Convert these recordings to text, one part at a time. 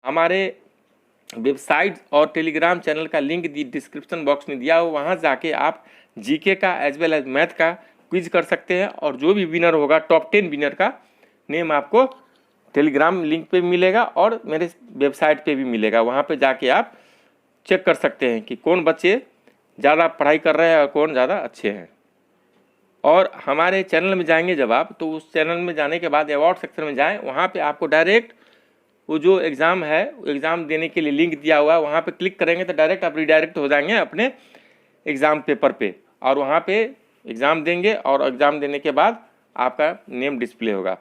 हमारे वेबसाइट और Telegram channel का लिंक डिस्क्रिप्शन बॉक्स में दिया हो, वहाँ जाके आप जीके का एज वेल एज मैथ का क्विज कर सकते हैं। और जो भी विनर होगा, टॉप 10 विनर का नेम आपको टेलीग्राम लिंक पे मिलेगा और मेरे वेबसाइट पे भी मिलेगा। वहाँ पे जाके आप चेक कर सकते हैं कि कौन बच्चे ज़्यादा पढ़ाई कर रहे हैं और कौन ज़्यादा अच्छे हैं। और हमारे चैनल में जाएंगे जब आप, तो उस चैनल में जाने के बाद अवार्ड सेक्शन में जाएं, वहाँ पे आपको डायरेक्ट वो जो एग्ज़ाम है, एग्ज़ाम देने के लिए लिंक दिया हुआ है, वहाँ पे क्लिक करेंगे तो डायरेक्ट आप रिडायरेक्ट हो जाएंगे अपने एग्ज़ाम पेपर पे, और वहाँ पे एग्ज़ाम देंगे और एग्ज़ाम देने के बाद आपका नेम डिस्प्ले होगा।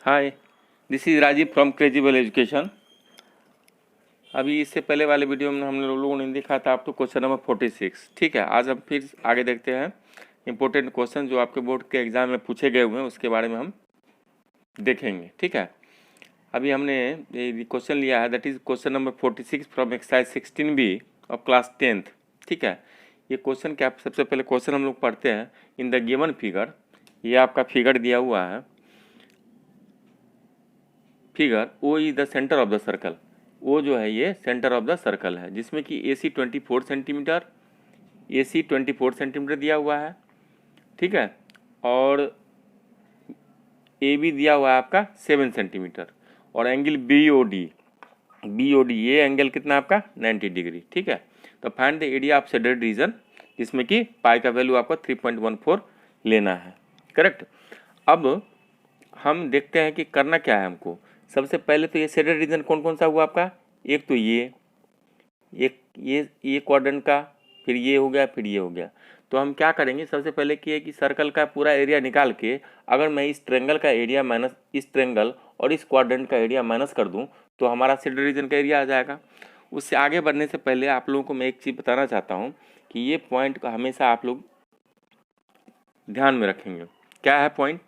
Hi, this is Rajeev from Crazible education. अभी इससे पहले वाले वीडियो में हम लोगों ने देखा था आप तो क्वेश्चन नंबर 46। ठीक है, आज हम फिर आगे देखते हैं इंपॉर्टेंट क्वेश्चन जो आपके बोर्ड के एग्ज़ाम में पूछे गए हुए हैं, उसके बारे में हम देखेंगे। ठीक है, अभी हमने ये क्वेश्चन लिया है, that is question number 46 from exercise 16B of class 10th। ठीक है, ये क्वेश्चन क्या, सबसे पहले क्वेश्चन हम लोग पढ़ते हैं। इन द गिवन फिगर, ये आपका फिगर दिया हुआ है, figure O is the centre of the circle. O जो है ये सेंटर ऑफ द सर्कल है, जिसमें कि AC 24 सेंटीमीटर, AC 24 सेंटीमीटर दिया हुआ है। ठीक है, और AB दिया हुआ है आपका 7 सेंटीमीटर, और एंगल BOD ये एंगल कितना आपका 90 डिग्री। ठीक है, तो find the area of shaded region, जिसमें कि पाई का वैल्यू आपको 3.14 लेना है। करेक्ट। अब हम देखते हैं कि करना क्या है हमको। सबसे पहले तो ये शेडेड रीजन कौन कौन सा हुआ आपका, एक तो ये क्वाड्रेंट का, फिर ये हो गया, फिर ये हो गया। तो हम क्या करेंगे, सबसे पहले कि सर्कल का पूरा एरिया निकाल के अगर मैं इस ट्रेंगल का एरिया माइनस इस ट्रेंगल और इस क्वाड्रेंट का एरिया माइनस कर दूं तो हमारा शेडेड रीजन का एरिया आ जाएगा। उससे आगे बढ़ने से पहले आप लोगों को मैं एक चीज़ बताना चाहता हूँ कि ये पॉइंट का हमेशा आप लोग ध्यान में रखेंगे। क्या है पॉइंट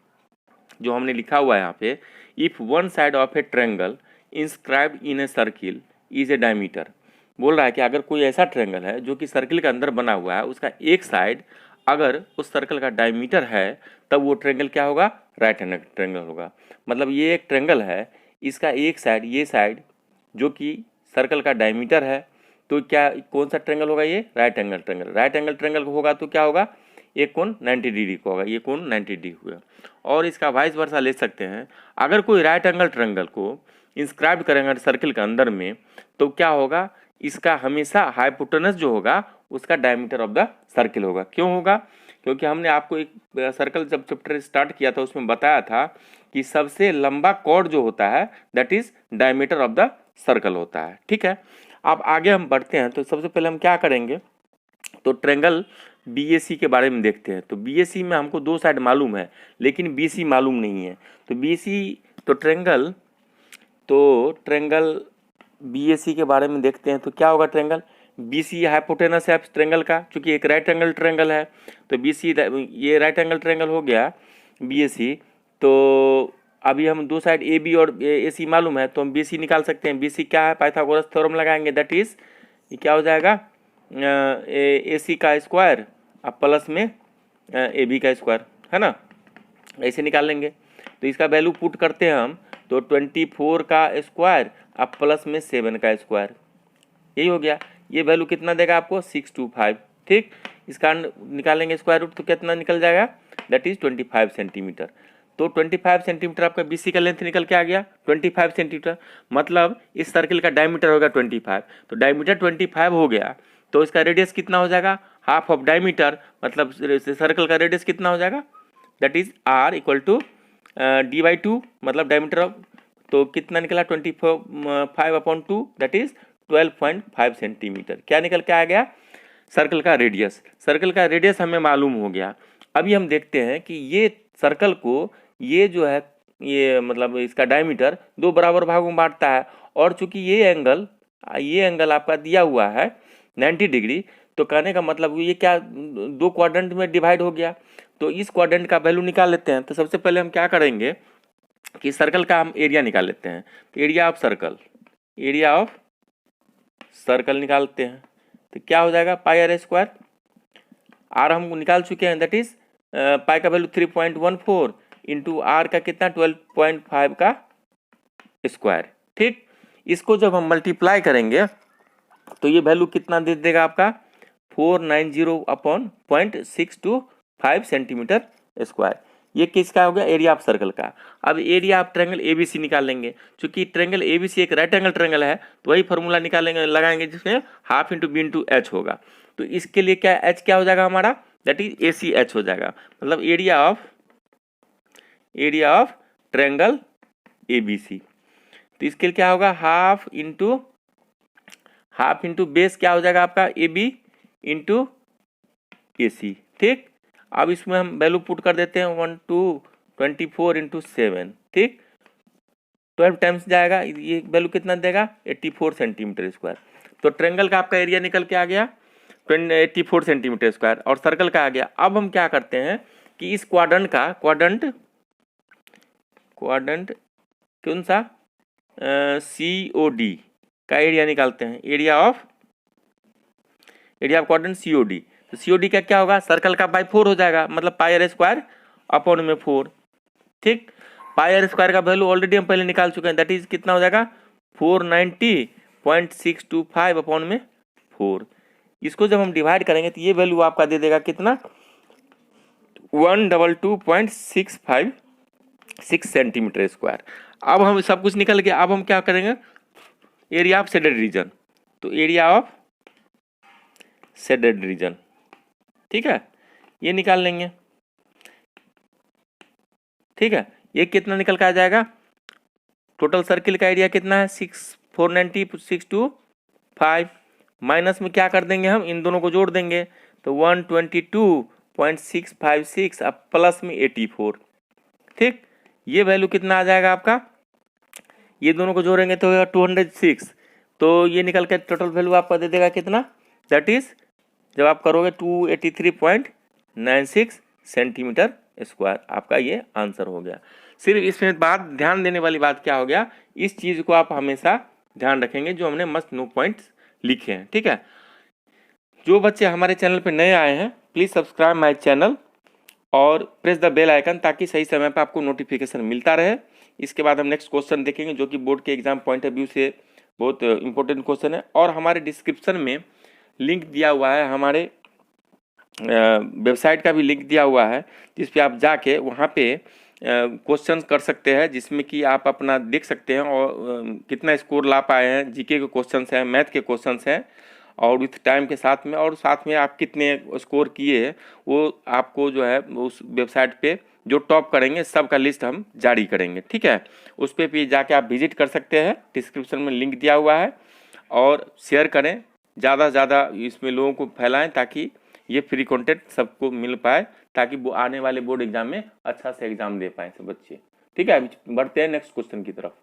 जो हमने लिखा हुआ है यहाँ पे, if one side of a triangle inscribed in a circle is a diameter. बोल रहा है कि अगर कोई ऐसा ट्रेंगल है जो कि सर्किल के अंदर बना हुआ है, उसका एक साइड अगर उस सर्कल का डायमीटर है, तब वो ट्रेंगल क्या होगा, राइट हैंड ट्रेंगल होगा। मतलब ये एक ट्रेंगल है, इसका एक साइड, ये साइड जो कि सर्कल का डायमीटर है, तो क्या कौन सा ट्रेंगल होगा, ये right angle triangle. Right angle triangle होगा तो क्या होगा, ये कोण 90 डिग्री का होगा, ये कोण 90 डिग्री हुआ। और इसका वाइस वर्सा ले सकते हैं, अगर कोई राइट एंगल ट्रेंगल को इंस्क्राइब करेंगे सर्किल के अंदर में, तो क्या होगा, इसका हमेशा हाइपोटेनस जो होगा उसका डायमीटर ऑफ द सर्किल होगा। क्यों होगा, क्योंकि हमने आपको एक सर्कल जब चैप्टर स्टार्ट किया था उसमें बताया था कि सबसे लंबा कॉर्ड जो होता है that is diameter of the circle होता है। ठीक है, अब आगे हम बढ़ते हैं। तो सबसे पहले हम क्या करेंगे, तो ट्रेंगल BAC के बारे में देखते हैं। तो BAC में हमको दो साइड मालूम है, लेकिन BC मालूम नहीं है। तो BC तो ट्रेंगल BAC के बारे में देखते हैं। तो क्या होगा, ट्रेंगल BC हाइपोटेनस है ट्रेंगल का, क्योंकि एक राइट एंगल ट्रेंगल है। तो BC ये राइट एंगल ट्रेंगल हो गया BAC। तो अभी हम दो साइड AB और AC मालूम है, तो हम BC निकाल सकते हैं। BC क्या है, पाइथागोरस थ्योरम लगाएंगे, दैट इज क्या हो जाएगा, AC का स्क्वायर अब प्लस में AB का स्क्वायर, है ना, ऐसे निकाल लेंगे। तो इसका वैल्यू पुट करते हैं हम, तो 24 का स्क्वायर अब प्लस में 7 का स्क्वायर, यही हो गया। ये वैल्यू कितना देगा आपको, 625। ठीक, इसका निकालेंगे स्क्वायर रूट, तो कितना निकल जाएगा, दैट इज 25 सेंटीमीटर। तो 25 सेंटीमीटर आपका BC का लेंथ निकल के आ गया 25 सेंटीमीटर। मतलब इस सर्किल का डायमीटर होगा 25, तो डायमीटर 25 हो गया, तो इसका रेडियस कितना हो जाएगा, हाफ ऑफ डायमीटर, मतलब सर्कल का रेडियस कितना हो जाएगा, that is R equal to D/2, मतलब डायमीटर ऑफ, तो कितना निकला 25/2, दैट इज 12.5 सेंटीमीटर। क्या निकल के आ गया, सर्कल का रेडियस। सर्कल का रेडियस हमें मालूम हो गया। अभी हम देखते हैं कि ये सर्कल को, ये जो है, ये मतलब इसका डायमीटर दो बराबर भागों में बांटता है, और चूंकि ये एंगल आपका दिया हुआ है 90 डिग्री, तो कहने का मतलब ये क्या, दो क्वाड्रेंट में डिवाइड हो गया। तो इस क्वाड्रेंट का वैल्यू निकाल लेते हैं। तो सबसे पहले हम क्या करेंगे, कि सर्कल का हम एरिया निकाल लेते हैं। तो एरिया ऑफ सर्कल निकालते हैं तो क्या हो जाएगा, पाई आर स्क्वायर। आर हम निकाल चुके हैं, दैट इज पाई का वैल्यू 3.14 इंटू आर का कितना 12.5 का स्क्वायर। ठीक, इसको जब हम मल्टीप्लाई करेंगे तो ये वैल्यू कितना दे देगा आपका 490 अपॉन 0.625 सेंटीमीटर स्क्वायर। ये किसका हो गया, एरिया ऑफ सर्कल का। अब एरिया ऑफ ट्रायंगल एबीसी निकाल लेंगे। चूंकि ट्रायंगल एबीसी एक राइट एंगल ट्रायंगल है तो वही फॉर्मूला निकालेंगे, लगाएंगे जिसमें half into B into H होगा। तो इसके लिए क्या एच क्या हो जाएगा हमारा, that is A C H हो जाएगा। मतलब एरिया ऑफ ट्रायंगल एबीसी। तो इसके लिए क्या होगा, हाफ इंटू बेस क्या हो जाएगा आपका ए बी इंटू ए सी। ठीक, अब इसमें हम वैल्यू पुट कर देते हैं 24 इंटू 7। ठीक, 12 टाइम्स जाएगा, ये वैल्यू कितना देगा 84 सेंटीमीटर स्क्वायर। तो ट्रायंगल का आपका एरिया निकल के आ गया 84 सेंटीमीटर स्क्वायर और सर्कल का आ गया। अब हम क्या करते हैं कि इस क्वाड्रेंट कौन सा COD का एरिया निकालते हैं। Area of quadrant COD। तो COD का क्या होगा, सर्कल का बाई 4 हो जाएगा, मतलब पाई आर स्क्वायर अपॉन में 4। ठीक, पाई आर स्क्वायर का वैल्यू ऑलरेडी हम पहले निकाल चुके हैं, दैट इज कितना हो जाएगा 490.625 अपॉन में 4। इसको जब हम डिवाइड करेंगे तो ये वैल्यू आपका दे देगा कितना 122.656 सेंटीमीटर स्क्वायर। अब हम सब कुछ निकल गया। अब हम क्या करेंगे, एरिया ऑफ शेडेड रीजन। तो एरिया ऑफ शेडेड रीजन, ठीक है, ये निकाल लेंगे। ठीक है, ये कितना निकल के आ जाएगा, टोटल सर्किल का एरिया कितना है 490.625 माइनस में क्या कर देंगे हम, इन दोनों को जोड़ देंगे तो 122.656 अब प्लस में 84। ठीक, ये वैल्यू कितना आ जाएगा आपका, ये दोनों को जोड़ेंगे तो 206। तो ये निकल के टोटल वैल्यू आपका दे देगा कितना, दैट इज जब आप करोगे 283.96 सेंटीमीटर स्क्वायर। आपका ये आंसर हो गया। सिर्फ इसमें बात ध्यान देने वाली बात क्या हो गया, इस चीज को आप हमेशा ध्यान रखेंगे जो हमने मस्ट नो पॉइंट्स लिखे हैं। ठीक है, जो बच्चे हमारे चैनल पे नए आए हैं प्लीज सब्सक्राइब माय चैनल और प्रेस द बेल आइकन ताकि सही समय पर आपको नोटिफिकेशन मिलता रहे। इसके बाद हम नेक्स्ट क्वेश्चन देखेंगे जो कि बोर्ड के एग्जाम पॉइंट ऑफ व्यू से बहुत इंपॉर्टेंट क्वेश्चन है। और हमारे डिस्क्रिप्शन में लिंक दिया हुआ है, हमारे वेबसाइट का भी लिंक दिया हुआ है जिस पे आप जाके वहाँ पे क्वेश्चन कर सकते हैं, जिसमें कि आप अपना देख सकते हैं और कितना स्कोर ला पाए हैं। जीके के क्वेश्चंस हैं, मैथ के क्वेश्चंस हैं और विथ टाइम के साथ में, और साथ में आप कितने स्कोर किए हैं वो आपको जो है उस वेबसाइट पे जो टॉप करेंगे सबका लिस्ट हम जारी करेंगे। ठीक है, उस पर भी जाके आप विजिट कर सकते हैं, डिस्क्रिप्शन में लिंक दिया हुआ है। और शेयर करें, ज़्यादा से ज़्यादा इसमें लोगों को फैलाएं ताकि ये फ्री कंटेंट सबको मिल पाए, ताकि वो आने वाले बोर्ड एग्जाम में अच्छा से एग्जाम दे पाए सब बच्चे। ठीक है, अभी बढ़ते हैं नेक्स्ट क्वेश्चन की तरफ।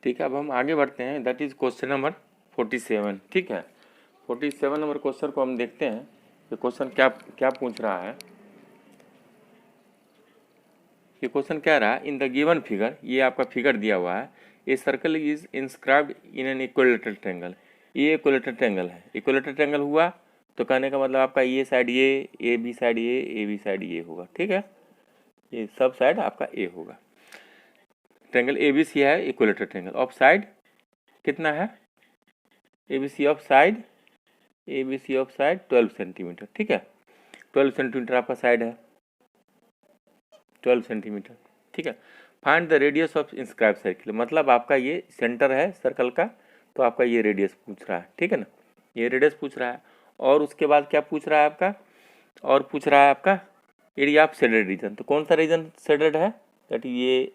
ठीक है, अब हम आगे बढ़ते हैं, दैट इज क्वेश्चन नंबर 47। ठीक है, 47 नंबर क्वेश्चन को हम देखते हैं ये क्वेश्चन क्या पूछ रहा है। ये क्वेश्चन कह रहा है इन द गिवन फिगर, ये आपका फिगर दिया हुआ है, a circle is inscribed in an equilateral triangle. ये इक्विलेटरल ट्रायंगल है, इक्विलेटरल ट्रायंगल हुआ तो कहने का मतलब आपका ये side A B side A B side ये होगा। ठीक है, ये सब साइड आपका ए होगा। ट्रायंगल ए बी सी है इक्विलेटरल ट्रायंगल। ऑफ साइड कितना है, A B C of side 12 centimetre. ठीक है, 12 सेंटीमीटर आपका साइड है, 12 सेंटीमीटर। ठीक है, find the radius of inscribe circle, मतलब आपका ये सेंटर है सर्कल का तो आपका ये रेडियस पूछ रहा है। ठीक है ना, ये रेडियस पूछ रहा है। और उसके बाद क्या पूछ रहा है आपका, और पूछ रहा है आपका एरिया ऑफ शेडेड रीजन। तो कौन सा रीजन शेडेड है, दैट ये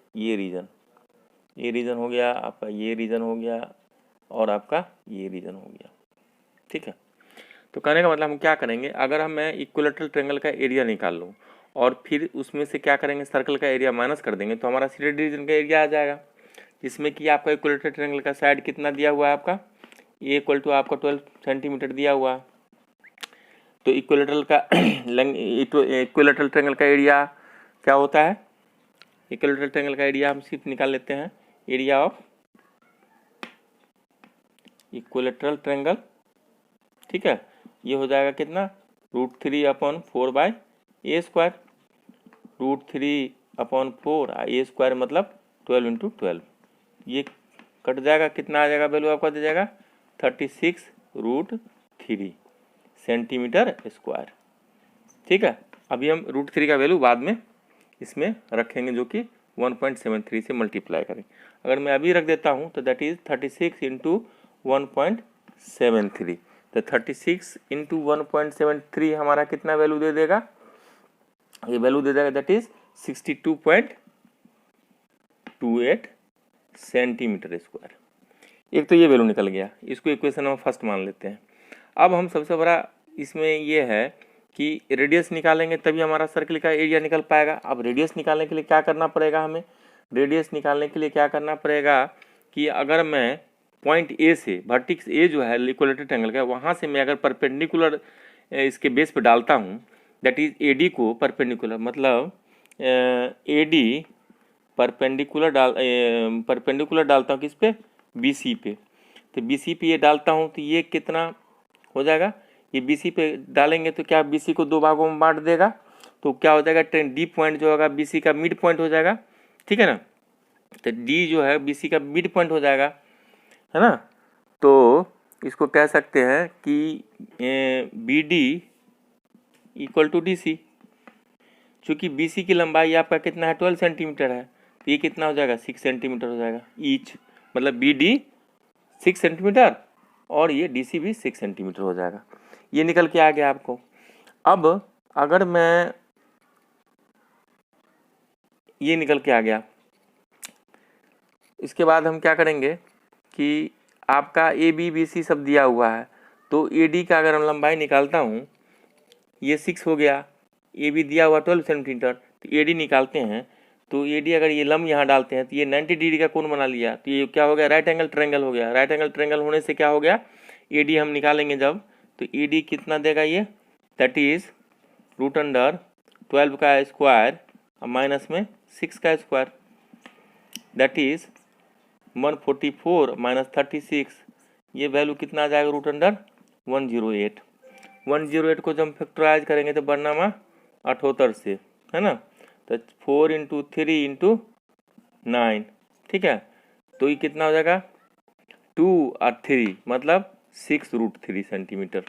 रीजन हो गया आपका, ये रीजन हो गया और आपका ये रीजन हो गया। ठीक है, तो कहने का मतलब हम क्या करेंगे, अगर मैं इक्विलेटरल ट्रायंगल का एरिया निकाल लूँ और फिर उसमें से क्या करेंगे सर्कल का एरिया माइनस कर देंगे तो हमारा शेडेड रीजन का एरिया आ जाएगा, जिसमें कि आपका इक्विलेटरल ट्रायंगल का साइड कितना दिया हुआ है आपका, ए इक्वल टू आपका 12 सेंटीमीटर दिया हुआ है। तो इक्विलेटरल ट्रायंगल का एरिया क्या होता है, इक्विलेटरल ट्रायंगल का एरिया हम सिर्फ निकाल लेते हैं, एरिया ऑफ इक्विलेटरल ट्रायंगल, ठीक है। ये हो जाएगा कितना, √3/4/a², √3/4 a² मतलब 12 × 12, ये कट जाएगा, कितना आ जाएगा वैल्यू आपका दे जाएगा 36√3 सेंटीमीटर स्क्वायर, ठीक है। अभी हम √3 का वैल्यू बाद में इसमें रखेंगे, जो कि 1.73 से मल्टीप्लाई करें। अगर मैं अभी रख देता हूँ तो दैट इज 36 × 1.73, तो 36 × 1.73 हमारा कितना वैल्यू दे देगा, ये वैल्यू दे देगा दैट इज 62.28 सेंटीमीटर स्क्वायर। एक तो ये वैल्यू निकल गया, इसको इक्वेशन हम फर्स्ट मान लेते हैं। अब हम सबसे बड़ा इसमें ये है कि रेडियस निकालेंगे तभी हमारा सर्कल का एरिया निकल पाएगा। अब रेडियस निकालने के लिए क्या करना पड़ेगा हमें, रेडियस निकालने के लिए क्या करना पड़ेगा कि अगर मैं पॉइंट ए से, वर्टेक्स ए जो है इक्विलेटरल ट्रायंगल का, वहाँ से मैं अगर परपेंडिकुलर इसके बेस पे डालता हूँ, दैट इज एडी को परपेंडिकुलर, मतलब एडी परपेंडिकुलर डालता हूँ किस पे, बीसी पे। तो बीसी पे ये डालता हूँ तो ये कितना हो जाएगा, ये बीसी पे डालेंगे तो क्या बीसी को दो भागों में बांट देगा, तो क्या हो जाएगा, डी पॉइंट जो होगा बीसी का मिड पॉइंट हो जाएगा, ठीक है ना। तो डी जो है बीसी का मिड पॉइंट हो जाएगा, है ना। तो इसको कह सकते हैं कि B D equal to D C. चूँकि बी सी की लंबाई आपका कितना है 12 सेंटीमीटर है, तो ये कितना हो जाएगा 6 सेंटीमीटर हो जाएगा ईच, मतलब बी डी 6 सेंटीमीटर और ये डी सी भी 6 सेंटीमीटर हो जाएगा। ये निकल के आ गया आपको। अब अगर मैं ये निकल के आ गया, इसके बाद हम क्या करेंगे कि आपका ए बी बी सी सब दिया हुआ है, तो ए डी का अगर हम लंबाई निकालता हूँ, ये 6 हो गया, ए बी दिया हुआ 12 सेंटीमीटर, तो ए डी निकालते हैं, तो ए डी अगर ये लंब यहाँ डालते हैं तो ये 90 डिग्री का कोण बना लिया, तो ये क्या हो गया, राइट एंगल ट्रायंगल हो गया। राइट एंगल ट्रायंगल होने से क्या हो गया, ए डी हम निकालेंगे जब, तो ए डी कितना देगा ये, दैट इज √12 का स्क्वायर माइनस में 6 का स्क्वायर, दैट इज 144 माइनस 36, ये वैल्यू कितना आ जाएगा √108। 108 को जब हम फैक्टराइज करेंगे तो बरनामा 78 से, है ना, तो 4 × 3 × 9, ठीक है। तो ये कितना हो जाएगा 2 और 3 मतलब 6√3 सेंटीमीटर।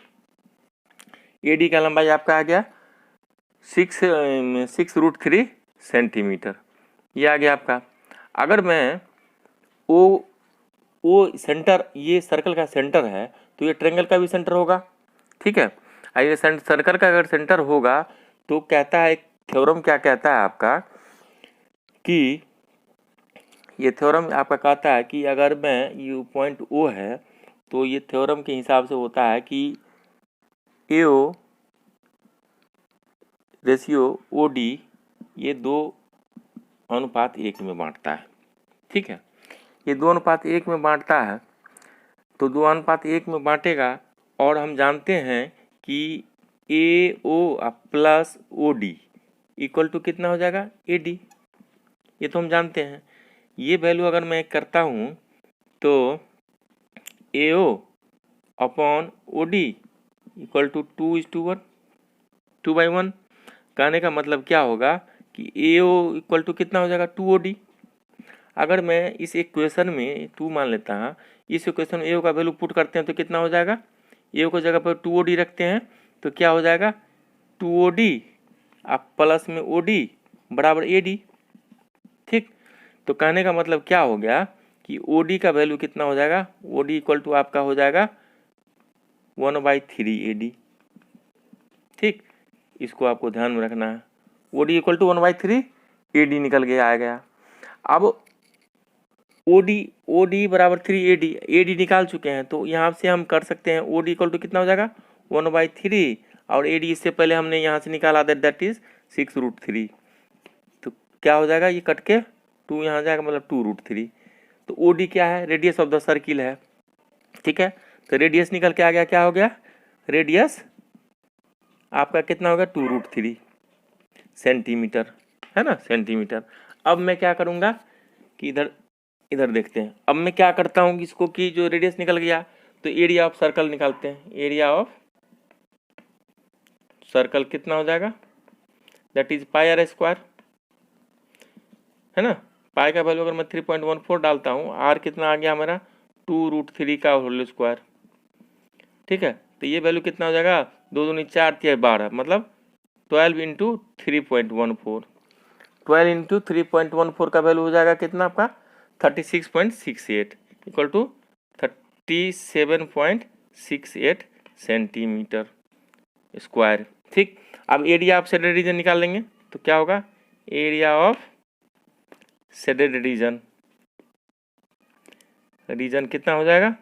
ए डी का लंबाई आपका आ गया 6√3 सेंटीमीटर, ये आ गया आपका। अगर मैं ओ सेंटर, ये सर्कल का सेंटर है, तो ये ट्रायंगल का भी सेंटर होगा, ठीक है। ये सर्कल का अगर सेंटर होगा तो कहता है थ्योरम, क्या कहता है आपका कि ये थ्योरम आपका कहता है कि अगर मैं ये पॉइंट ओ है, तो ये थ्योरम के हिसाब से होता है कि एओ रेशियो ओ डी ये 2:1 में बांटता है, ठीक है। ये 2:1 में बांटता है, तो 2:1 में बांटेगा, और हम जानते हैं कि A O plus O D equal to कितना हो जाएगा ए डी, ये तो हम जानते हैं। ये वैल्यू अगर मैं करता हूँ तो A O upon O D equal to 2:1, 2/1। कहने का मतलब क्या होगा कि ए ओ इक्वल टू कितना हो जाएगा 2OD। अगर मैं इस इक्वेशन में 2 मान लेता हूँ, इस इक्वेशन में ए ओ का वैल्यू पुट करते हैं तो कितना हो जाएगा, ए ओ को जगह पर 2OD रखते हैं तो क्या हो जाएगा 2OD आप प्लस में OD बराबर AD, ठीक। तो कहने का मतलब क्या हो गया कि OD का वैल्यू कितना हो जाएगा, OD इक्वल टू आपका हो जाएगा 1/3 AD, ठीक। इसको आपको ध्यान में रखना है, OD इक्वल टू 1/3 AD निकल के आ गया। अब OD बराबर 3 AD निकाल चुके हैं, तो यहाँ से हम कर सकते हैं OD इक्वल टू कितना हो जाएगा 1/3, और AD इससे पहले हमने यहाँ से निकाला दैट इज 6√3, तो क्या हो जाएगा ये कट के 2 यहाँ जाएगा, मतलब 2√3। तो OD क्या है, रेडियस ऑफ द सर्किल है, ठीक है। तो रेडियस निकल के आ गया, क्या हो गया, रेडियस आपका कितना होगा 2√3 सेंटीमीटर, है ना, सेंटीमीटर। अब मैं क्या करूँगा कि इधर देखते हैं। अब मैं क्या करता हूँ इसको कि जो रेडियस निकल गया तो एरिया ऑफ सर्कल निकालते हैं। एरिया ऑफ सर्कल कितना हो जाएगा, that is pi R square, है ना। पाई का वैल्यू अगर मैं 3.14 डालता हूँ, आर कितना आ गया हमारा 2√3 का होल स्क्वायर, ठीक है। तो ये वैल्यू कितना हो जाएगा, 2 दूनी 4 3 12, मतलब 12 इंटू 3.14, 12 इंटू 3.14 का वैल्यू हो जाएगा कितना आपका 36.68 इक्वल टू 37.68 सेंटीमीटर स्क्वायर, ठीक। अब एरिया ऑफ शेडेड रीजन निकाल लेंगे तो क्या होगा, एरिया ऑफ शेडेड रीजन कितना हो जाएगा,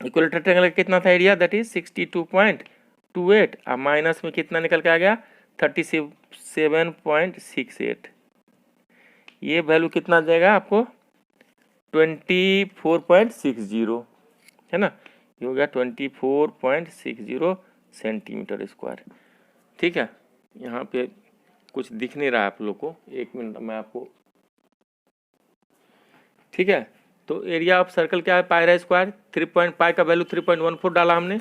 इक्विलेटरल ट्रायंगल का कितना था एरिया, दैट इज 62.28, अब माइनस में कितना निकल के आ गया 37.68, ये वैल्यू कितना जाएगा आपको 24.60, है ना। ये हो गया 24.60 सेंटीमीटर स्क्वायर, ठीक है। यहाँ पे कुछ दिख नहीं रहा आप लोग को, एक मिनट मैं आपको, ठीक है। तो एरिया ऑफ सर्कल क्या है, पाई स्क्वायर, 3 पाई का वैल्यू 3.14 डाला हमने,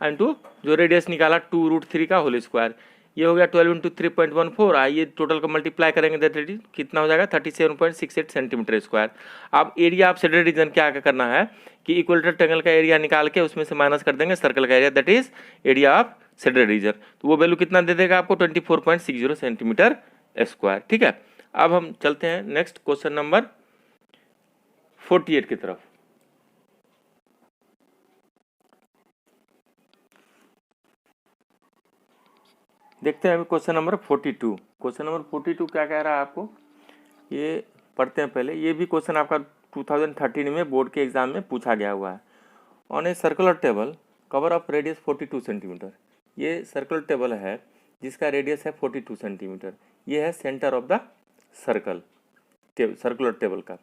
इंटू जो रेडियस निकाला 2√3 का होल स्क्वायर, ये हो गया 12 इंटू 3.14, आइए टोटल को मल्टीप्लाई करेंगे दैट कितना हो जाएगा 37.68 सेंटीमीटर स्क्वायर। अब एरिया ऑफ शेडेड रीजन क्या करना है कि इक्विलेटरल ट्रायंगल का एरिया निकाल के उसमें से माइनस कर देंगे सर्कल का area, that is area of shaded region, तो वो वैल्यू कितना दे देगा आपको 24.60 सेंटीमीटर स्क्वायर, ठीक है। अब हम चलते हैं नेक्स्ट क्वेश्चन नंबर 48 की तरफ। देखते हैं अभी क्वेश्चन नंबर 42। क्वेश्चन नंबर 42 क्या कह रहा है आपको, ये पढ़ते हैं पहले। ये भी क्वेश्चन आपका 2013 में बोर्ड के एग्जाम में पूछा गया हुआ है। On a circular table cover of radius 42 centimetre, ये सर्कुलर टेबल है जिसका रेडियस है 42 सेंटीमीटर, ये है centre of the circle circular table का।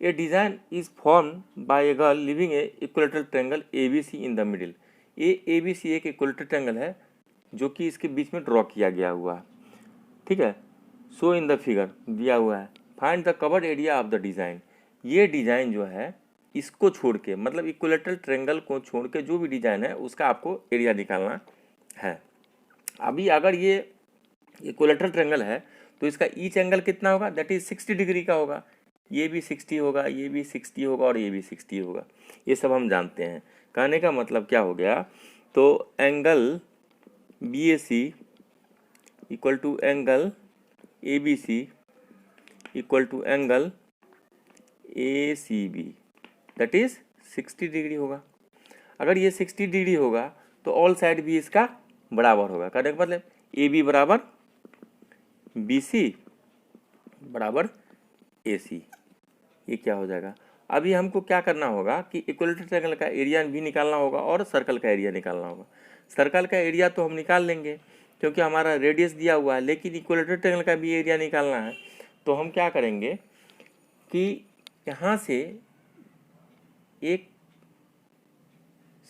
A design is form by a girl living a equilateral triangle ABC in the middle. ये ABC एक equilateral triangle है जो कि इसके बीच में ड्रॉ किया गया हुआ है, ठीक है। सो इन द फिगर दिया हुआ है, find the covered area of the design. ये डिजाइन जो है इसको छोड़ के, मतलब इक्विलेटरल ट्रायंगल को छोड़ के जो भी डिजाइन है उसका आपको एरिया निकालना है। अभी अगर ये इक्विलेटरल ट्रायंगल है तो इसका ईच एंगल कितना होगा, दैट इज 60 डिग्री का होगा, ये भी 60 होगा, ये भी 60 होगा और ये भी 60 होगा, ये सब हम जानते हैं। कहने का मतलब क्या हो गया, तो angle BAC equal to angle ABC equal to angle ACB, that is 60 degree होगा। अगर ये 60 डिग्री होगा तो ऑल साइड भी इसका बराबर होगा। कहने का मतलब AB बराबर BC बराबर AC, ये क्या हो जाएगा। अभी हमको क्या करना होगा कि इक्विलेटरल ट्रायंगल का एरिया भी निकालना होगा और सर्कल का एरिया निकालना होगा। सर्कल का एरिया तो हम निकाल लेंगे क्योंकि हमारा रेडियस दिया हुआ है, लेकिन इक्विलेटरल ट्रायंगल का भी एरिया निकालना है। तो हम क्या करेंगे कि यहाँ से एक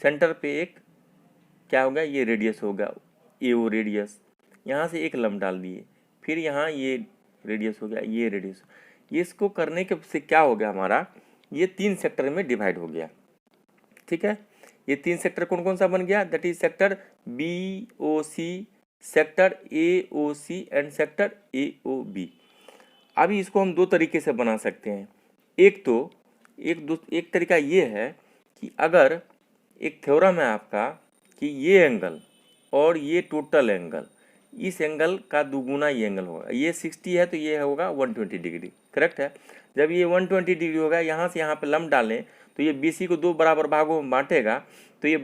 सेंटर पे एक क्या होगा, ये रेडियस होगा AO रेडियस, यहाँ से एक लंब डाल दिए, फिर यहाँ ये रेडियस हो गया, ये रेडियस, ये इसको करने के से क्या हो गया हमारा, ये 3 सेक्टर में डिवाइड हो गया, ठीक है। ये 3 सेक्टर कौन कौन सा बन गया, that is sector BOC, sector AOC and sector AOB। अभी इसको हम 2 तरीके से बना सकते हैं। एक तरीका ये है कि अगर एक थ्योरम है आपका कि ये एंगल और ये टोटल एंगल, इस एंगल का दुगुना ये एंगल होगा, ये 60 है तो ये होगा 120 डिग्री, करेक्ट है। जब ये 120 डिग्री होगा, यहाँ से यहाँ पे लंब डालें तो ये BC को 2 बराबर भागों में बांटेगा, तो ये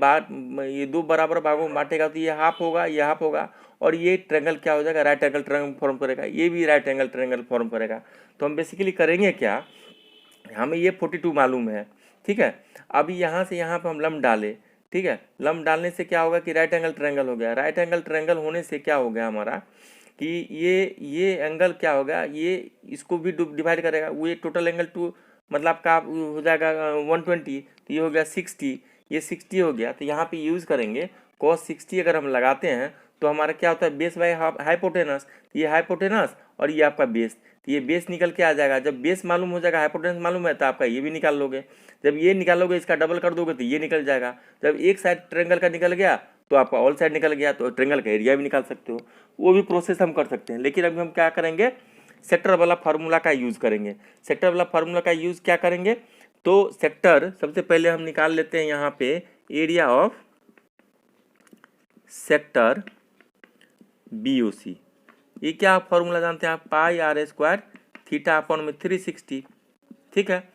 2 बराबर भागों में बांटेगा तो ये हाफ होगा, ये हाफ होगा, और ये ट्रायंगल क्या हो जाएगा, राइट एंगल ट्रायंगल फॉर्म करेगा, ये भी राइट एंगल ट्रायंगल फॉर्म करेगा। तो हम बेसिकली करेंगे क्या, हमें ये 42 मालूम है, ठीक है। अभी यहाँ से यहाँ पर हम लंब डालें, ठीक है। लंब डालने से क्या होगा कि राइट एंगल ट्रायंगल हो गया। राइट एंगल ट्रायंगल होने से क्या हो गया हमारा कि ये एंगल क्या होगा, ये इसको भी डिवाइड करेगा, वो ये टोटल एंगल 2 मतलब आपका हो जाएगा 120, तो ये हो गया 60, ये 60 हो गया। तो यहाँ पे यूज़ करेंगे cos 60, अगर हम लगाते हैं तो हमारा क्या होता है, बेस बाय हाइपोटेनस। ये हाइपोटेनस और ये आपका बेस, तो ये बेस निकल के आ जाएगा। जब बेस मालूम हो जाएगा, हाइपोटेनस मालूम है, तो आपका ये भी निकाल लोगे। जब ये निकालोगे, इसका डबल कर दोगे तो ये निकल जाएगा। जब एक साइड ट्रेंगल का निकल गया तो आपका ऑल साइड निकल गया, तो ट्रेंगल का एरिया भी निकाल सकते हो। वो भी प्रोसेस हम कर सकते हैं, लेकिन अभी हम क्या करेंगे, सेक्टर वाला फार्मूला का यूज़ करेंगे। सेक्टर वाला फार्मूला का यूज़ क्या करेंगे, तो सेक्टर सबसे पहले हम निकाल लेते हैं यहाँ पे एरिया ऑफ सेक्टर BOC। ये क्या आप फॉर्मूला जानते हैं आप, पाई R स्क्वायर थीटा अपॉन में 360। ठीक है,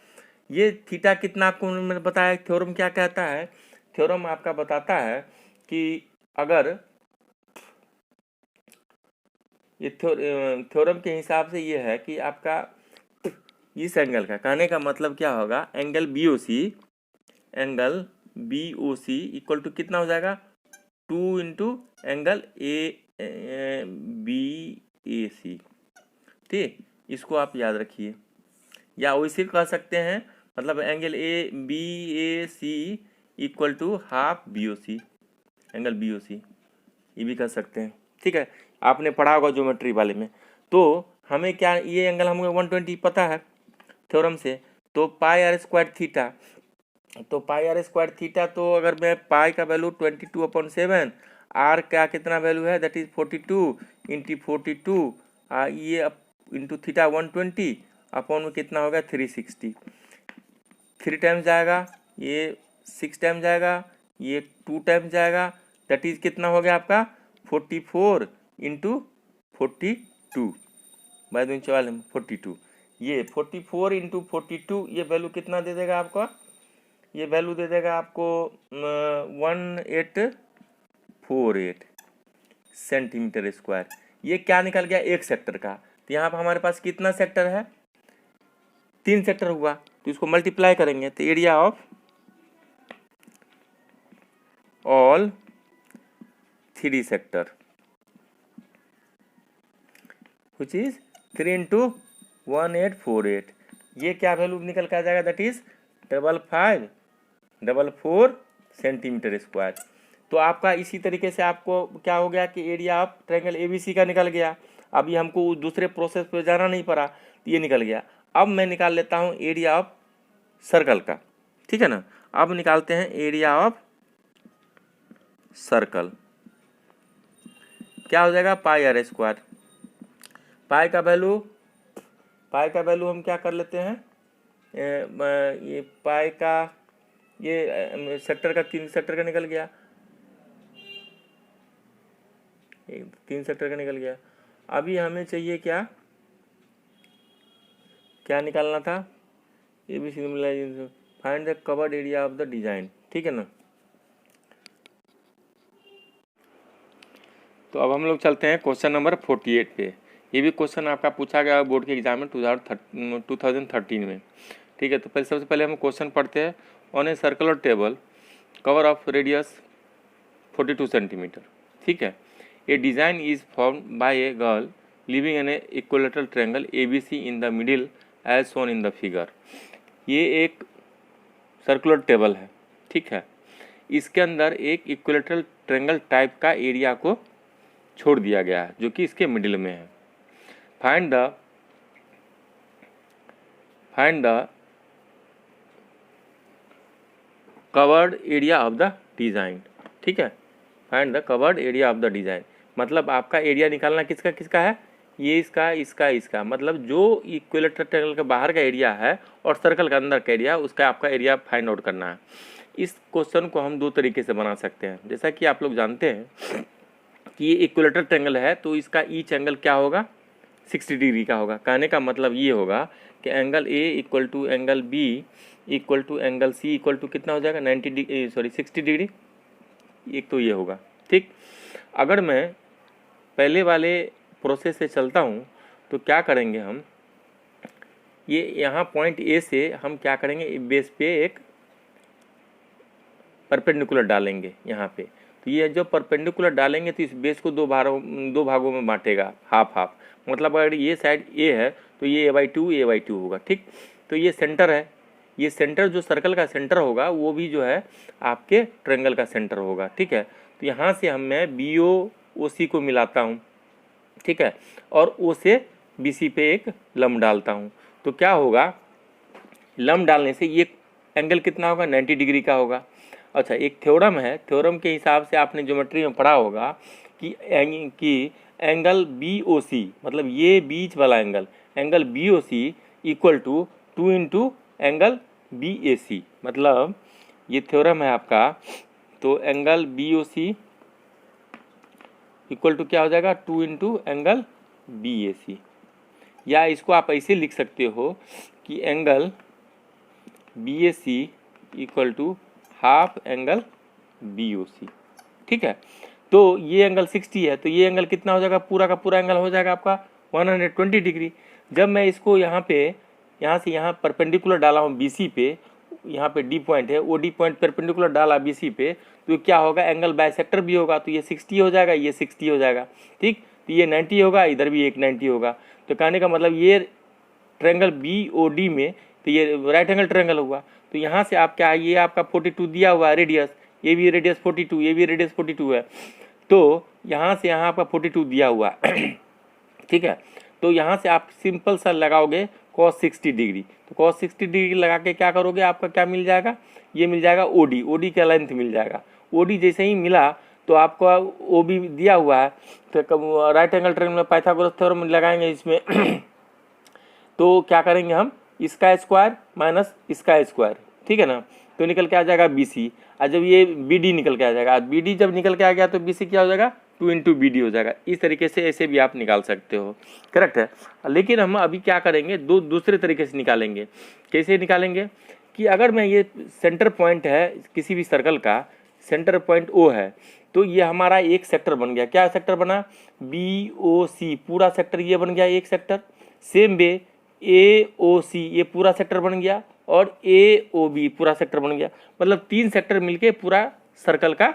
ये थीटा कितना आपको मैंने बताया। थ्योरम क्या कहता है, थ्योरम आपका बताता है कि अगर ये थ्योरम के हिसाब से ये है कि आपका इस एंगल का, कहने का मतलब क्या होगा, एंगल BOC इक्वल टू कितना हो जाएगा, 2 इंटू एंगल BAC। ठीक, इसको आप याद रखिए, या वैसे कह सकते हैं, मतलब angle BAC equal to half BOC, angle BOC ये भी कर सकते हैं। ठीक है, आपने पढ़ा होगा ज्योमेट्री वाले में। तो हमें क्या, ये एंगल हमें 120 पता है थ्योरम से, तो पाई R स्क्वायर थीटा, तो पाई R स्क्वायर थीटा, तो अगर मैं पाई का वैल्यू 22/7, आर का कितना वैल्यू है, दैट इज 42 इंटू 42, ये इंटू थीटा 120 अपॉन में कितना होगा 360। 3 टाइम्स जाएगा, ये 6 टाइम्स जाएगा, ये 2 टाइम्स जाएगा, दैट इज कितना हो गया आपका 44 इंटू 42 बाय 2 42। ये 44 इंटू 42 ये वैल्यू कितना दे देगा आपको, ये वैल्यू दे देगा आपको 1848 सेंटीमीटर स्क्वायर। ये क्या निकल गया, एक सेक्टर का। तो यहाँ पर हमारे पास कितना सेक्टर है, 3 सेक्टर हुआ, तो इसको मल्टीप्लाई करेंगे तो area of all 3 sector which is 3 into 1848, ये क्या वैल्यू निकल के आ जाएगा, दैट इज 5544 सेंटीमीटर स्क्वायर। तो आपका इसी तरीके से आपको क्या हो गया कि एरिया ऑफ ट्रायंगल ABC का निकल गया। अभी हमको दूसरे प्रोसेस पे जाना नहीं पड़ा, तो ये निकल गया। अब मैं निकाल लेता हूँ एरिया ऑफ सर्कल का, ठीक है ना। अब निकालते हैं एरिया ऑफ सर्कल, क्या हो जाएगा पाई R स्क्वायर। पाई का वैल्यू हम क्या कर लेते हैं, ये पाई का, ये सेक्टर का 3 सेक्टर का निकल गया, 3 सेक्टर का निकल गया। अभी हमें चाहिए क्या निकालना था, ABC find the covered area of the design, ठीक है ना। तो अब हम लोग चलते हैं क्वेश्चन नंबर 48 पे। ये भी क्वेश्चन आपका पूछा गया बोर्ड के एग्जाम में 2013 में, ठीक है। तो सबसे पहले हम क्वेश्चन पढ़ते हैं। On a circular table cover of radius 42 centimetre, ठीक है। A design is form by a girl living in a equilateral triangle ABC in the middle as shown in the figure. ये एक सर्कुलर टेबल है, ठीक है। इसके अंदर एक इक्विलेटरल ट्रायंगल टाइप का एरिया को छोड़ दिया गया है जो कि इसके मिडिल में है। Find the covered area of the design, ठीक है। Find the covered area of the design, मतलब आपका एरिया निकालना किसका किसका है, ये इसका, मतलब जो इक्विलेटरल ट्रायंगल के बाहर का एरिया है और सर्कल के अंदर का एरिया, उसका आपका एरिया फाइंड आउट करना है। इस क्वेश्चन को हम 2 तरीके से बना सकते हैं। जैसा कि आप लोग जानते हैं कि ये इक्विलेटरल ट्रायंगल है, तो इसका ईच एंगल क्या होगा 60 डिग्री का होगा। कहने का मतलब ये होगा कि angle A equal to angle B equal to angle C equal to कितना हो जाएगा 60 डिग्री, एक तो ये होगा, ठीक। अगर मैं पहले वाले प्रोसेस से चलता हूँ तो क्या करेंगे हम, ये यहाँ पॉइंट A से हम क्या करेंगे, बेस पे एक परपेंडिकुलर डालेंगे यहाँ पे। तो ये जो परपेंडिकुलर डालेंगे तो इस बेस को 2 भागों में बांटेगा, हाफ। मतलब अगर ये साइड A है तो ये A/2 होगा, ठीक। तो ये सेंटर है, ये सेंटर जो सर्कल का सेंटर होगा वो भी जो है आपके ट्रायंगल का सेंटर होगा, ठीक है। तो यहाँ से मैं BO ओ सी को मिलाता हूँ, ठीक है, और ओ से बी सी पे एक लंब डालता हूँ, तो क्या होगा, लंब डालने से ये एंगल कितना होगा, 90 डिग्री का होगा। अच्छा, एक थ्योरम है, थ्योरम के हिसाब से आपने ज्योमेट्री में पढ़ा होगा कि एंगल बी ओ सी, मतलब ये बीच वाला angle B O C equal to 2 into angle B A C, मतलब ये थ्योरम है आपका, तो angle B O C equal to क्या हो जाएगा, 2 into angle B A C, या इसको आप ऐसे लिख सकते हो कि angle B A C equal to half angle B O C, ठीक है। तो ये एंगल 60 है, तो ये एंगल कितना हो जाएगा, पूरा का पूरा एंगल हो जाएगा आपका 120 डिग्री। जब मैं इसको यहाँ से यहाँ परपेंडिकुलर डाला हूँ बी सी पे, यहाँ पे डी पॉइंट है, वो डी पॉइंट परपेंडिकुलर डाला बी सी पे, तो क्या होगा, एंगल बाइसेक्टर भी होगा, तो ये 60 हो जाएगा, ये 60 हो जाएगा, ठीक। तो ये 90 होगा, इधर भी एक 90 होगा। तो कहने का मतलब ये ट्रायंगल बी ओ डी में, तो ये राइट एंगल ट्रायंगल हुआ। तो यहाँ से आप क्या, ये आपका 42 दिया हुआ है रेडियस, ये भी रेडियस 42, ये भी रेडियस 42 है, तो यहाँ से यहाँ आपका 42 दिया हुआ है ठीक है। तो यहाँ से आप सिंपल सा लगाओगे cos 60 डिग्री, तो cos 60 डिग्री लगा के क्या करोगे, आपका क्या मिल जाएगा, ये मिल जाएगा ओडी, ओडी का लेंथ मिल जाएगा। ओडी जैसे ही मिला तो आपको ओ भी दिया हुआ है, तो राइट एंगल ट्रायंगल में पाइथागोरस थ्योरम लगाएंगे इसमें तो क्या करेंगे हम, इसका स्क्वायर माइनस इसका स्क्वायर, ठीक है ना, तो निकल के आ जाएगा बी सी। और जब ये बी डी निकल के आ जाएगा, बी डी जब निकल के आ गया तो बी सी क्या हो जाएगा, 2 इंटू बी डी हो जाएगा। इस तरीके से ऐसे भी आप निकाल सकते हो, करेक्ट है। लेकिन हम अभी क्या करेंगे, दूसरे तरीके से निकालेंगे। कैसे निकालेंगे कि अगर मैं ये सेंटर पॉइंट है किसी भी सर्कल का, सेंटर पॉइंट ओ है, तो ये हमारा एक सेक्टर बन गया। क्या सेक्टर बना, बी ओ सी, पूरा सेक्टर ये बन गया एक सेक्टर। सेम वे ए ओ सी, ये पूरा सेक्टर बन गया, और ए ओ बी पूरा सेक्टर बन गया। मतलब 3 सेक्टर मिलके पूरा सर्कल का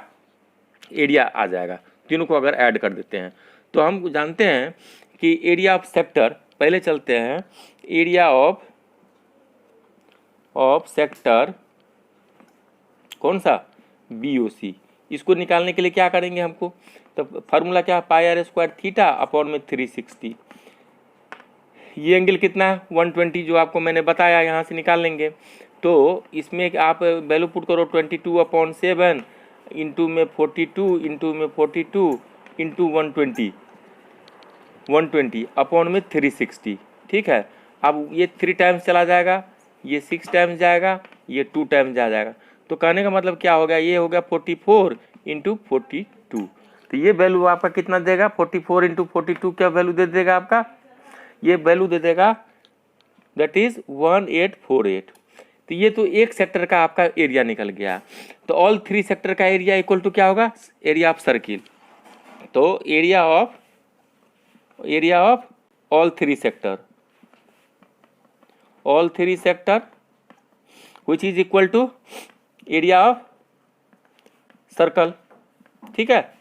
एरिया आ जाएगा। तीनों को अगर ऐड कर देते हैं तो हम जानते हैं कि एरिया ऑफ सेक्टर, पहले चलते हैं, एरिया ऑफ सेक्टर कौन सा, बी ओ सी। इसको निकालने के लिए क्या करेंगे हमको, तो फार्मूला क्या, पाई आर स्क्वायर थीटा अपॉन में 360। ये एंगल कितना है, 120, जो आपको मैंने बताया, यहाँ से निकाल लेंगे। तो इसमें आप वैल्यू पुट करो 22/7 इंटू में 42 इंटू में 42 इंटू 120 अपॉन में 360, ठीक है। अब ये 3 टाइम्स चला जाएगा, ये 6 टाइम्स जाएगा, ये 2 टाइम्स जा जाएगा। तो कहने का मतलब क्या हो गया, ये हो गया 44 इंटू 42। तो ये वैल्यू आपका कितना देगा, 44 इंटू 42 क्या वैल्यू दे देगा आपका, ये वैल्यू दे देगा, दैट इज 1848। तो ये तो एक सेक्टर का आपका एरिया निकल गया। तो ऑल 3 सेक्टर का एरिया इक्वल टू क्या होगा, एरिया ऑफ सर्किल। तो area of all 3 sector which is equal to area of circle, ठीक है,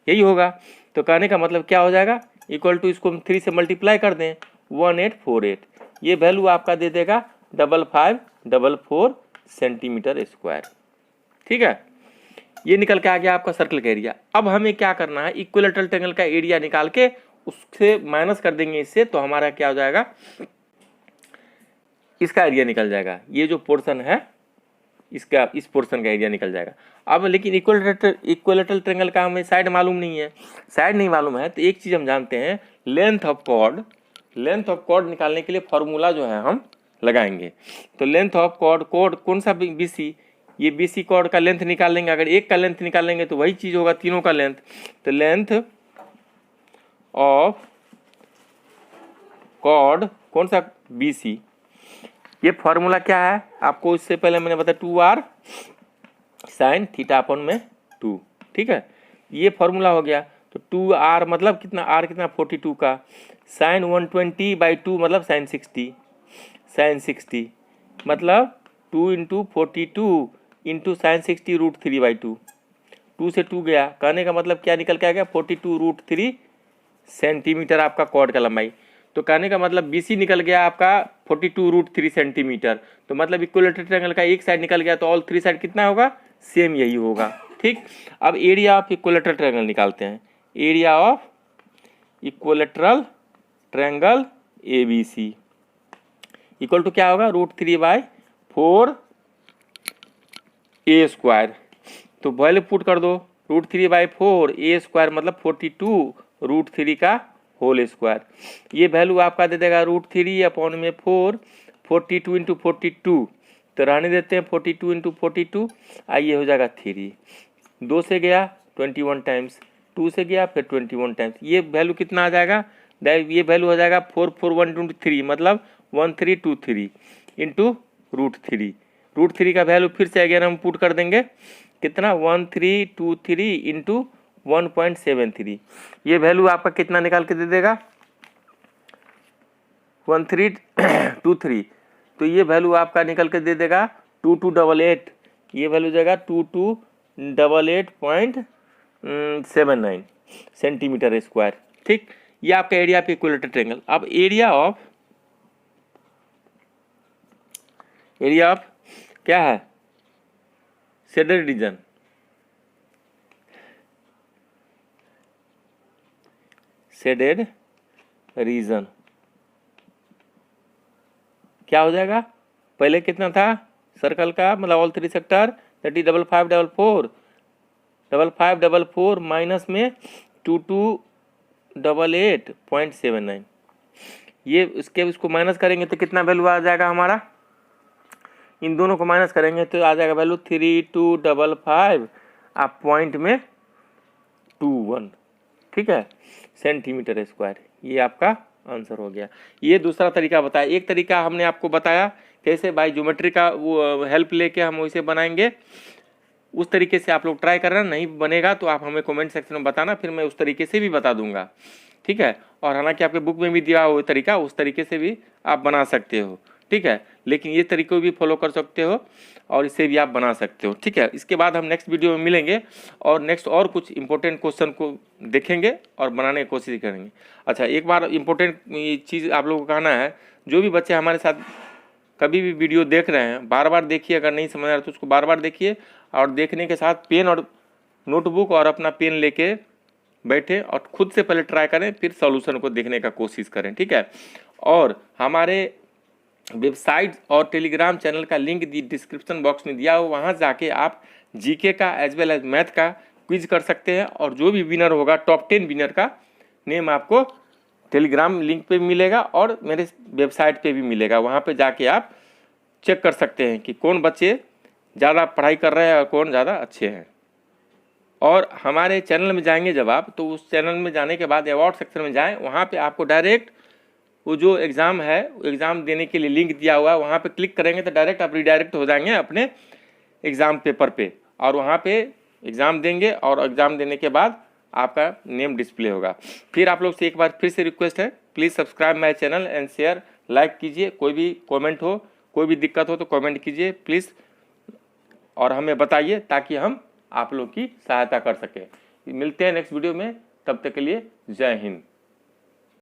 यही होगा। तो कहने का मतलब क्या हो जाएगा, इक्वल टू, इसको हम 3 से मल्टीप्लाई कर दें, 1848, ये वैल्यू आपका दे देगा 5544 सेंटीमीटर स्क्वायर, ठीक है। ये निकल के आ गया आपका सर्कल का एरिया। अब हमें क्या करना है, इक्विलैटरल ट्रायंगल का एरिया निकाल के उससे माइनस कर देंगे इससे, तो हमारा क्या हो जाएगा, इसका एरिया निकल जाएगा। ये जो पोर्शन है इसका, इस पोर्शन का एरिया निकल जाएगा। अब लेकिन इक्विलैटरल ट्रायंगल का हमें साइड मालूम नहीं है, साइड नहीं मालूम है, तो एक चीज हम जानते हैं, लेंथ ऑफ कॉर्ड निकालने के लिए फॉर्मूला जो है हम लगाएंगे। तो लेंथ ऑफ कॉर्ड कौन सा, बीसी, ये बीसी कॉर्ड का लेंथ निकाल लेंगे। अगर एक का लेंथ निकालेंगे तो वही चीज होगा तीनों का लेंथ। तो लेंथ ऑफ कॉर्ड कौन सा, बीसी। ये फॉर्मूला क्या है आपको, इससे पहले मैंने बताया 2r साइन थीटा अपॉन में 2, ठीक है, ये फॉर्मूला हो गया। तो 2r मतलब कितना, r कितना 42 का, साइन 120/2 मतलब साइन 60 मतलब 2 इंटू 42 इंटू साइन 60 √3/2, 2 से 2 गया। कहने का मतलब क्या निकल के आ गया, 42√3 सेंटीमीटर आपका कॉर्ड का लंबाई। तो कहने का मतलब बीसी निकल गया आपका 42√3 सेंटीमीटर। तो मतलब इक्विलैटरल ट्रायंगल का एक साइड निकल गया, तो ऑल 3 साइड कितना होगा, सेम यही होगा, ठीक। अब एरिया ऑफ इक्विलैटरल ट्रायंगल निकालते हैं। Area of equilateral triangle ABC equal to क्या होगा, √3/4 A स्क्वायर। तो वैल्यू पुट कर दो, √3/4 A स्क्वायर मतलब 42 √3 का होल स्क्वायर। ये वैल्यू आपका दे देगा √3/4 42 × 42, तो रहने देते हैं 42 × 42, आइए हो जाएगा 3, 2 से गया 21 टाइम्स, 2 से गया फिर 21 टाइम्स, ये वैल्यू कितना आ जाएगा, ये वैल्यू हो जाएगा 4423 मतलब 1323 इंटू √3। √3 का वैल्यू फिर से अगेन हम पुट कर देंगे, कितना 1323 इंटू 1.73, ये वैल्यू आपका कितना निकाल के दे देगा 1323, तो ये वैल्यू आपका निकल के दे देगा 2288, ये वैल्यू देगा 2288.79 सेंटीमीटर स्क्वायर। ठीक, ये आपका एरिया पे इक्विलेटरल ट्रायंगल। अब एरिया ऑफ क्या है, शेडेड रीजन, शेडेड रीजन क्या हो जाएगा, पहले कितना था सर्कल का, मतलब all 3 sector that is 5544 minus में 2288.79, ये इसको माइनस करेंगे तो कितना वैल्यू आ जाएगा हमारा, इन दोनों को माइनस करेंगे तो आ जाएगा वैल्यू 3255 आप पॉइंट में 21, ठीक है, सेंटीमीटर स्क्वायर। ये आपका आंसर हो गया। ये दूसरा तरीका बताया। एक तरीका हमने आपको बताया कैसे बाय ज्योमेट्री का वो हेल्प लेके हम वैसे बनाएंगे, उस तरीके से आप लोग ट्राई करना, नहीं बनेगा तो आप हमें कमेंट सेक्शन में बताना, फिर मैं उस तरीके से भी बता दूंगा, ठीक है। और हालांकि आपके बुक में भी दिया हुआ तरीका, उस तरीके से भी आप बना सकते हो, ठीक है, लेकिन ये तरीके भी फॉलो कर सकते हो और इसे भी आप बना सकते हो, ठीक है। इसके बाद हम नेक्स्ट वीडियो में मिलेंगे और नेक्स्ट और कुछ इंपॉर्टेंट क्वेश्चन को देखेंगे और बनाने की कोशिश करेंगे। अच्छा, एक बार इंपॉर्टेंट चीज़ आप लोगों को कहना है, जो भी बच्चे हमारे साथ कभी भी वीडियो देख रहे हैं, बार बार देखिए, अगर नहीं समझ आ रहा तो उसको बार बार देखिए, और देखने के साथ पेन और नोटबुक और अपना पेन लेके बैठे और खुद से पहले ट्राई करें, फिर सॉल्यूशन को देखने का कोशिश करें, ठीक है। और हमारे वेबसाइट और टेलीग्राम चैनल का लिंक डिस्क्रिप्शन बॉक्स में दिया हो, वहाँ जाके आप जीके का एज वेल एज मैथ का क्विज कर सकते हैं, और जो भी विनर होगा टॉप 10 विनर का नेम आपको टेलीग्राम लिंक पे मिलेगा और मेरे वेबसाइट पे भी मिलेगा। वहाँ पे जाके आप चेक कर सकते हैं कि कौन बच्चे ज़्यादा पढ़ाई कर रहे हैं और कौन ज़्यादा अच्छे हैं। और हमारे चैनल में जाएंगे जब आप, तो उस चैनल में जाने के बाद अवार्ड सेक्शन में जाएं, वहाँ पे आपको डायरेक्ट वो जो एग्ज़ाम है, एग्ज़ाम देने के लिए लिंक दिया हुआ है, वहाँ पे क्लिक करेंगे तो डायरेक्ट आप रिडायरेक्ट हो जाएंगे अपने एग्ज़ाम पेपर पे, और वहाँ पे एग्ज़ाम देंगे और एग्ज़ाम देने के बाद आपका नेम डिस्प्ले होगा। फिर आप लोग से एक बार फिर से रिक्वेस्ट है, please subscribe my channel and share, like कीजिए, कोई भी कॉमेंट हो, कोई भी दिक्कत हो तो कॉमेंट कीजिए प्लीज़, और हमें बताइए ताकि हम आप लोग की सहायता कर सकें। मिलते हैं नेक्स्ट वीडियो में, तब तक के लिए जय हिंद।